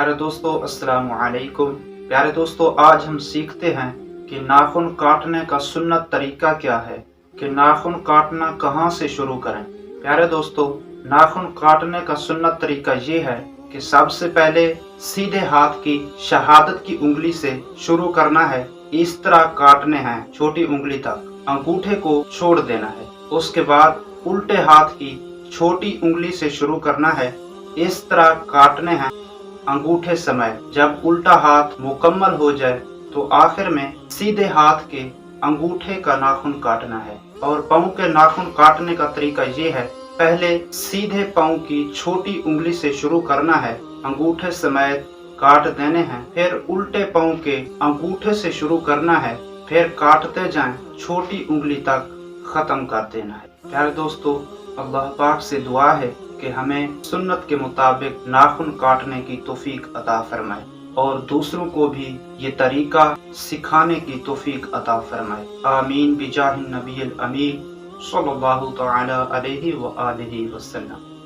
प्यारे दोस्तों, अस्सलाम वालेकुम। प्यारे दोस्तों, आज हम सीखते हैं कि नाखून काटने का सुन्नत तरीका क्या है, कि नाखून काटना कहाँ से शुरू करें। प्यारे दोस्तों, नाखून काटने का सुन्नत तरीका ये है कि सबसे पहले सीधे हाथ की शहादत की उंगली से शुरू करना है। इस तरह काटने हैं छोटी उंगली तक, अंगूठे को छोड़ देना है। उसके बाद उल्टे हाथ की छोटी उंगली से शुरू करना है। इस तरह काटने हैं अंगूठे समेत। जब उल्टा हाथ मुकम्मल हो जाए तो आखिर में सीधे हाथ के अंगूठे का नाखून काटना है। और पाँव के नाखून काटने का तरीका ये है, पहले सीधे पाँव की छोटी उंगली से शुरू करना है, अंगूठे समेत काट देने हैं। फिर उल्टे पाँव के अंगूठे से शुरू करना है, फिर काटते जाएं, छोटी उंगली तक खत्म कर देना है। प्यारे दोस्तों, अल्लाह पाक से दुआ है कि हमें सुन्नत के मुताबिक नाखून काटने की तौफीक अता फरमाए और दूसरों को भी ये तरीका सिखाने की तौफीक अता फरमाए। आमीन बिजाहिन नबील अमीन सल्लल्लाहु तआला अलैहि व आलिहि वसल्लम।